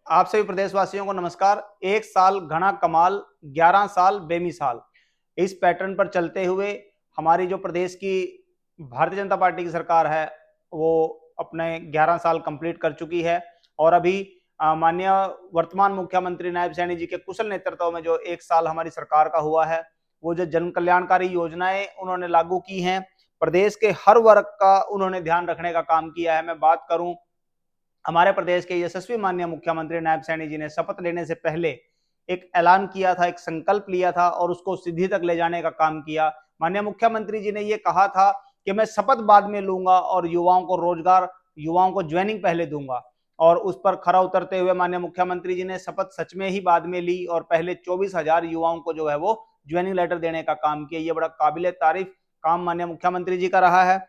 आप सभी प्रदेशवासियों को नमस्कार। एक साल घना कमाल, 11 साल बेमिसाल। इस पैटर्न पर चलते हुए हमारी जो प्रदेश की भारतीय जनता पार्टी की सरकार है, वो अपने 11 साल कंप्लीट कर चुकी है। और अभी माननीय वर्तमान मुख्यमंत्री नायब सैनी जी के कुशल नेतृत्व में जो एक साल हमारी सरकार का हुआ है, वो जो जन कल्याणकारी योजनाएं उन्होंने लागू की हैं, प्रदेश के हर वर्ग का उन्होंने ध्यान रखने का काम किया है। मैं बात करूं, हमारे प्रदेश के यशस्वी माननीय मुख्यमंत्री नायब सैनी जी ने शपथ लेने से पहले एक ऐलान किया था, एक संकल्प लिया था और उसको सिद्धि तक ले जाने का काम किया। माननीय मुख्यमंत्री जी ने ये कहा था कि मैं शपथ बाद में लूंगा और युवाओं को रोजगार, युवाओं को ज्वाइनिंग पहले दूंगा। और उस पर खरा उतरते हुए माननीय मुख्यमंत्री जी ने शपथ सच में ही बाद में ली और पहले 24,000 युवाओं को जो है वो ज्वाइनिंग लेटर देने का काम किया। ये बड़ा काबिले तारीफ काम माननीय मुख्यमंत्री जी का रहा है।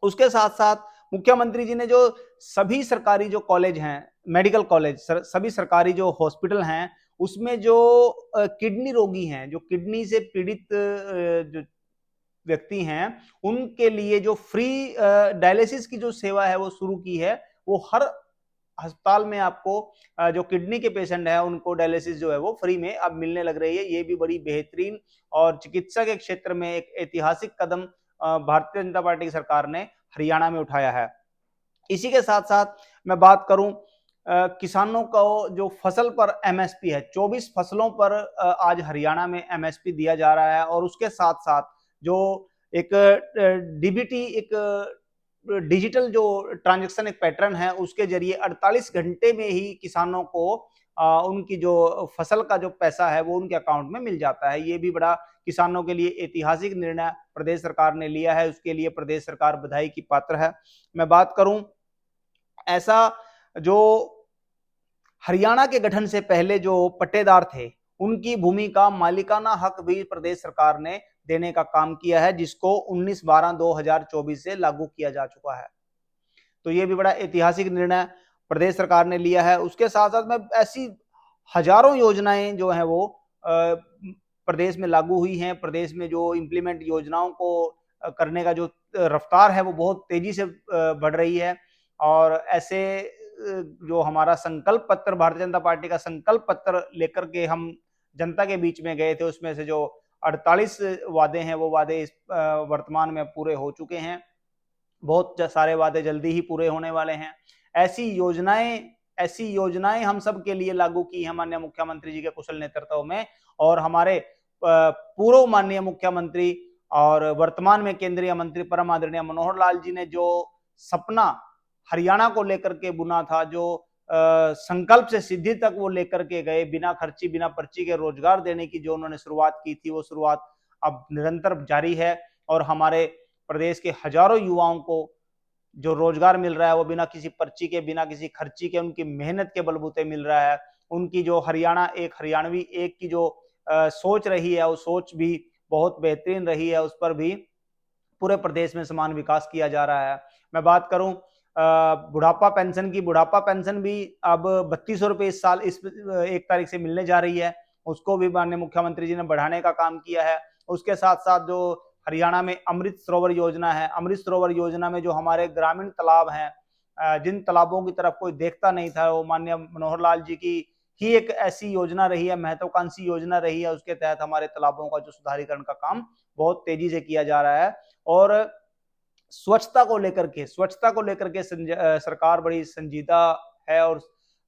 उसके साथ साथ मुख्यमंत्री जी ने जो सभी सरकारी जो कॉलेज हैं, मेडिकल कॉलेज, सभी सरकारी जो हॉस्पिटल हैं, उसमें जो किडनी रोगी हैं, जो किडनी से पीड़ित जो व्यक्ति हैं, उनके लिए जो फ्री डायलिसिस की जो सेवा है वो शुरू की है। वो हर अस्पताल में आपको जो किडनी के पेशेंट है उनको डायलिसिस जो है वो फ्री में अब मिलने लग रही है। ये भी बड़ी बेहतरीन और चिकित्सा के क्षेत्र में एक ऐतिहासिक कदम भारतीय जनता पार्टी की सरकार ने हरियाणा में उठाया है। इसी के साथ साथ मैं बात करूं, किसानों को जो फसल पर एमएसपी है, 24 फसलों पर आज हरियाणा में एमएसपी दिया जा रहा है। और उसके साथ साथ जो एक डीबीटी, एक डिजिटल जो ट्रांजैक्शन एक पैटर्न है, उसके जरिए 48 घंटे में ही किसानों को उनकी जो फसल का जो पैसा है वो उनके अकाउंट में मिल जाता है। ये भी बड़ा किसानों के लिए ऐतिहासिक निर्णय प्रदेश सरकार ने लिया है, उसके लिए प्रदेश सरकार बधाई की पात्र है। मैं बात करूं, ऐसा जो हरियाणा के गठन से पहले जो पट्टेदार थे, उनकी भूमि का मालिकाना हक भी प्रदेश सरकार ने देने का काम किया है, जिसको 19/12/2024 से लागू किया जा चुका है। तो ये भी बड़ा ऐतिहासिक निर्णय प्रदेश सरकार ने लिया है। उसके साथ साथ में ऐसी हजारों योजनाएं जो है वो प्रदेश में लागू हुई हैं। प्रदेश में जो इम्प्लीमेंट योजनाओं को करने का जो रफ्तार है वो बहुत तेजी से बढ़ रही है। और ऐसे जो हमारा संकल्प पत्र, भारतीय जनता पार्टी का संकल्प पत्र लेकर के हम जनता के बीच में गए थे, उसमें से जो 48 वादे हैं वो वादे वर्तमान में पूरे हो चुके हैं। बहुत सारे वादे जल्दी ही पूरे होने वाले हैं। ऐसी योजनाएं हम सब के लिए लागू की है माननीय मुख्यमंत्री जी के कुशल नेतृत्व में। और हमारे पूर्व माननीय मुख्यमंत्री और वर्तमान में केंद्रीय मंत्री परम आदरणीय मनोहर लाल जी ने जो सपना हरियाणा को लेकर के बुना था, जो संकल्प से सिद्धि तक वो लेकर के गए, बिना खर्ची बिना पर्ची के रोजगार देने की जो उन्होंने शुरुआत की थी, वो शुरुआत अब निरंतर जारी है। और हमारे प्रदेश के हजारों युवाओं को जो रोजगार मिल रहा है वो बिना किसी पर्ची के, बिना किसी खर्ची के, उनकी मेहनत के बलबूते मिल रहा है। उनकी जो हरियाणा एक, हरियाणवी एक की जो सोच रही है, वो सोच भी बहुत बेहतरीन रही है। उस पर भी पूरे प्रदेश में समान विकास किया जा रहा है। मैं बात करूं बुढ़ापा पेंशन की, बुढ़ापा पेंशन भी अब 3200 रुपये इस साल, इस 1 तारीख से मिलने जा रही है। उसको भी माननीय मुख्यमंत्री जी ने बढ़ाने का काम किया है। उसके साथ साथ जो हरियाणा में अमृत सरोवर योजना है, अमृत सरोवर योजना में जो हमारे ग्रामीण तालाब हैं, जिन तालाबों की तरफ कोई देखता नहीं था, वो माननीय मनोहर लाल जी की ही एक ऐसी योजना रही है, महत्वाकांक्षी योजना रही है। उसके तहत हमारे तालाबों का जो सुधारीकरण का काम बहुत तेजी से किया जा रहा है। और स्वच्छता को लेकर के सरकार बड़ी संजीदा है। और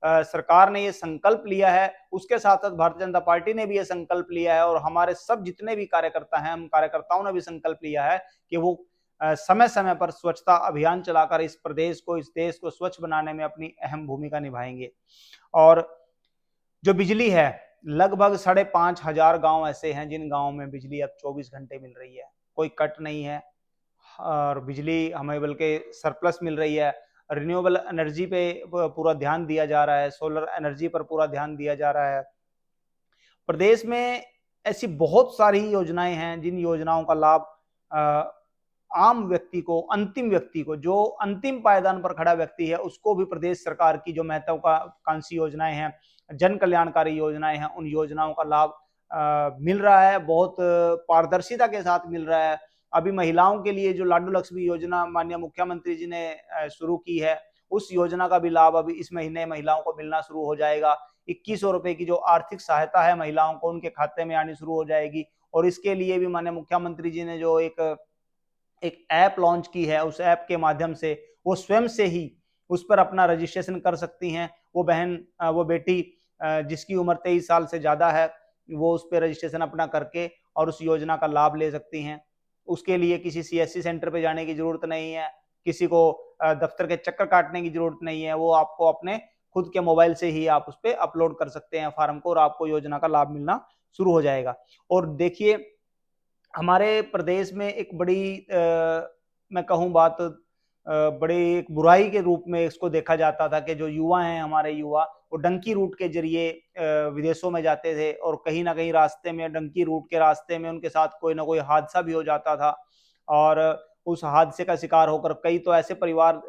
सरकार ने ये संकल्प लिया है, उसके साथ साथ भारतीय जनता पार्टी ने भी ये संकल्प लिया है। और हमारे सब जितने भी कार्यकर्ता हैं, हम कार्यकर्ताओं ने भी संकल्प लिया है कि वो समय समय पर स्वच्छता अभियान चलाकर इस प्रदेश को, इस देश को स्वच्छ बनाने में अपनी अहम भूमिका निभाएंगे। और जो बिजली है, लगभग 5,500 गांव ऐसे हैं जिन गांवों में बिजली अब 24 घंटे मिल रही है, कोई कट नहीं है। और बिजली हमें बल्कि सरप्लस मिल रही है। रिन्यूएबल एनर्जी पे पूरा ध्यान दिया जा रहा है, सोलर एनर्जी पर पूरा ध्यान दिया जा रहा है। प्रदेश में ऐसी बहुत सारी योजनाएं हैं जिन योजनाओं का लाभ आम व्यक्ति को, अंतिम व्यक्ति को, जो अंतिम पायदान पर खड़ा व्यक्ति है, उसको भी प्रदेश सरकार की जो महत्वाकांक्षी योजनाएं हैं, जन कल्याणकारी योजनाएं हैं, उन योजनाओं का लाभ मिल रहा है। बहुत पारदर्शिता के साथ मिल रहा है। अभी महिलाओं के लिए जो लाडू लक्ष्मी योजना माननीय मुख्यमंत्री जी ने शुरू की है, उस योजना का भी लाभ अभी इस महीने महिलाओं को मिलना शुरू हो जाएगा। 2100 रुपए की जो आर्थिक सहायता है महिलाओं को उनके खाते में आनी शुरू हो जाएगी। और इसके लिए भी माननीय मुख्यमंत्री जी ने जो एक ऐप लॉन्च की है, उस ऐप के माध्यम से वो स्वयं से ही उस पर अपना रजिस्ट्रेशन कर सकती हैं। वो बहन, वो बेटी जिसकी उम्र 23 साल से ज्यादा है, वो उस पर रजिस्ट्रेशन अपना करके और उस योजना का लाभ ले सकती हैं। उसके लिए किसी सीएससी सेंटर पे जाने की जरूरत नहीं है, किसी को दफ्तर के चक्कर काटने की जरूरत नहीं है। वो आपको अपने खुद के मोबाइल से ही आप उस पर अपलोड कर सकते हैं फॉर्म को और आपको योजना का लाभ मिलना शुरू हो जाएगा। और देखिए, हमारे प्रदेश में एक बड़ी मैं कहूँ बात, बड़ी एक बुराई के रूप में इसको देखा जाता था कि जो युवा हैं, हमारे युवा, वो डंकी रूट के जरिए विदेशों में जाते थे और कहीं ना कहीं रास्ते में, डंकी रूट के रास्ते में उनके साथ कोई ना कोई हादसा भी हो जाता था। और उस हादसे का शिकार होकर कई तो ऐसे परिवार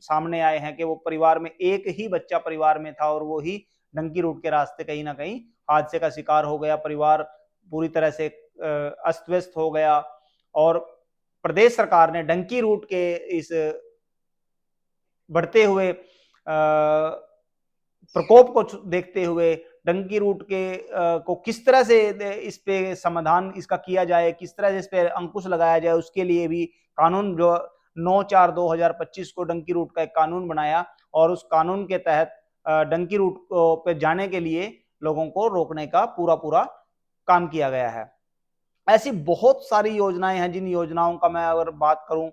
सामने आए हैं कि वो परिवार में एक ही बच्चा परिवार में था और वो ही डंकी रूट के रास्ते कहीं ना कहीं हादसे का शिकार हो गया। परिवार पूरी तरह से अस्त व्यस्त हो गया। और प्रदेश सरकार ने डंकी रूट के इस बढ़ते हुए प्रकोप को देखते हुए डंकी रूट के को किस तरह से इस पे समाधान इसका किया जाए, किस तरह से इस पे अंकुश लगाया जाए, उसके लिए भी कानून जो 9/4/2025 को डंकी रूट का एक कानून बनाया और उस कानून के तहत डंकी रूट पे जाने के लिए लोगों को रोकने का पूरा पूरा काम किया गया है। ऐसी बहुत सारी योजनाएं हैं, जिन योजनाओं का मैं अगर बात करूं,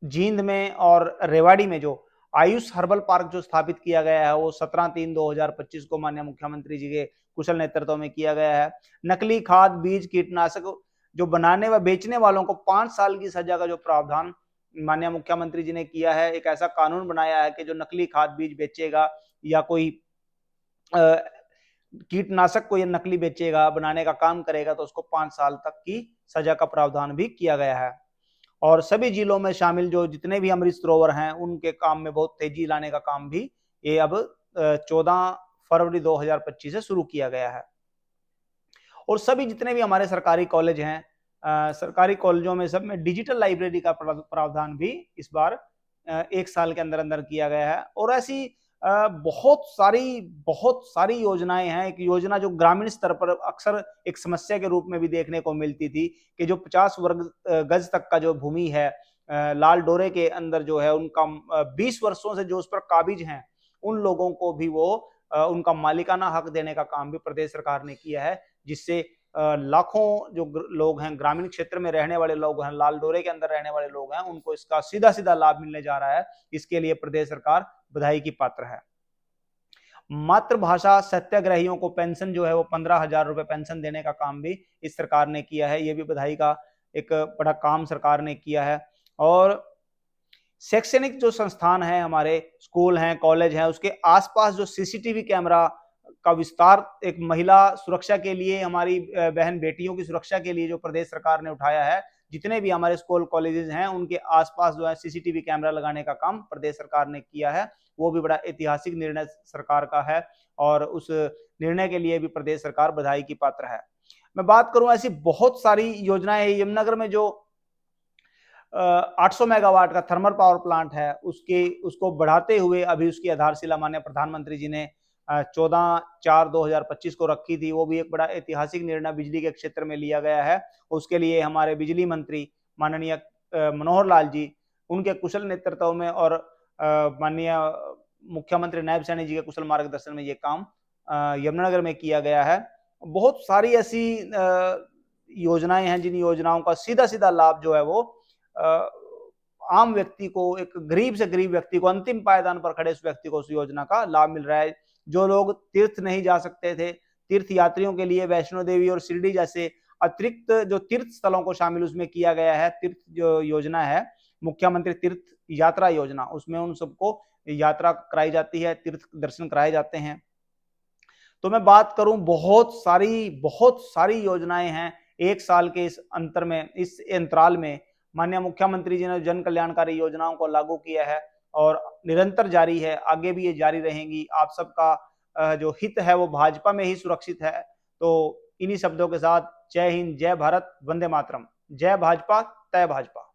जींद में और रेवाड़ी में जो आयुष हर्बल पार्क जो स्थापित किया गया है, वो 17/3/2025 को माननीय मुख्यमंत्री जी के कुशल नेतृत्व में किया गया है। नकली खाद, बीज, कीटनाशक जो बनाने व बेचने वालों को 5 साल की सजा का जो प्रावधान माननीय मुख्यमंत्री जी ने किया है। एक ऐसा कानून बनाया है कि जो नकली खाद बीज बेचेगा या कोई कीटनाशक को ये नकली बेचेगा, बनाने का काम करेगा, तो उसको 5 साल तक की सजा का प्रावधान भी किया गया है। और सभी जिलों में शामिल जो जितने भी अमृत सरोवर हैं, उनके काम में बहुत तेजी लाने का काम भी ये अब 14 फरवरी 2025 से शुरू किया गया है। और सभी जितने भी हमारे सरकारी कॉलेज हैं, सरकारी कॉलेजों में सब में डिजिटल लाइब्रेरी का प्रावधान भी इस बार 1 साल के अंदर अंदर किया गया है। और ऐसी बहुत सारी योजनाएं हैं। एक योजना जो ग्रामीण स्तर पर अक्सर एक समस्या के रूप में भी देखने को मिलती थी कि जो 50 वर्ग गज तक का जो भूमि है लाल डोरे के अंदर जो है, उनका 20 वर्षों से जो उस पर काबिज हैं, उन लोगों को भी वो उनका मालिकाना हक देने का काम भी प्रदेश सरकार ने किया है, जिससे लाखों जो लोग हैं, ग्रामीण क्षेत्र में रहने वाले लोग हैं, लाल डोरे के अंदर रहने वाले लोग हैं, उनको इसका सीधा सीधा लाभ मिलने जा रहा है। इसके लिए प्रदेश सरकार बधाई की पात्र है। मातृभाषा सत्याग्रहियों को पेंशन जो है वो 15,000 रुपए पेंशन देने का काम भी इस सरकार ने किया है। ये भी बधाई का एक बड़ा काम सरकार ने किया है। और शैक्षणिक जो संस्थान है, हमारे स्कूल हैं, कॉलेज हैं, उसके आसपास जो सीसीटीवी कैमरा का विस्तार एक महिला सुरक्षा के लिए, हमारी बहन बेटियों की सुरक्षा के लिए जो प्रदेश सरकार ने उठाया है, जितने भी हमारे स्कूल कॉलेजेस हैं उनके आसपास जो है सीसीटीवी कैमरा लगाने का काम प्रदेश सरकार ने किया है। वो भी बड़ा ऐतिहासिक निर्णय सरकार का है और उस निर्णय के लिए भी प्रदेश सरकार बधाई की पात्र है। मैं बात करूं, ऐसी बहुत सारी योजनाएं हैं। यमुनानगर में जो 800 मेगावाट का थर्मल पावर प्लांट है, उसको बढ़ाते हुए अभी उसकी आधारशिला माननीय प्रधानमंत्री जी ने 14/4/2025 को रखी थी। वो भी एक बड़ा ऐतिहासिक निर्णय बिजली के क्षेत्र में लिया गया है। उसके लिए हमारे बिजली मंत्री माननीय मनोहर लाल जी, उनके कुशल नेतृत्व में और माननीय मुख्यमंत्री नायब सैनी जी के कुशल मार्गदर्शन में ये काम यमुनानगर में किया गया है। बहुत सारी ऐसी योजनाएं हैं, जिन योजनाओं का सीधा सीधा लाभ जो है वो आम व्यक्ति को, एक गरीब से गरीब व्यक्ति को, अंतिम पायदान पर खड़े उस व्यक्ति को उस योजना का लाभ मिल रहा है। जो लोग तीर्थ नहीं जा सकते थे, तीर्थ यात्रियों के लिए वैष्णो देवी और शिरडी जैसे अतिरिक्त जो तीर्थ स्थलों को शामिल उसमें किया गया है। तीर्थ जो योजना है, मुख्यमंत्री तीर्थ यात्रा योजना, उसमें उन सबको यात्रा कराई जाती है, तीर्थ दर्शन कराए जाते हैं। तो मैं बात करूं, बहुत सारी योजनाएं हैं। 1 साल के इस अंतर में, इस अंतराल में माननीय मुख्यमंत्री जी ने जन कल्याणकारी योजनाओं को लागू किया है और निरंतर जारी है, आगे भी ये जारी रहेंगी। आप सबका जो हित है वो भाजपा में ही सुरक्षित है। तो इन्हीं शब्दों के साथ जय हिंद, जय भारत, वंदे मातरम। जय भाजपा, तय भाजपा।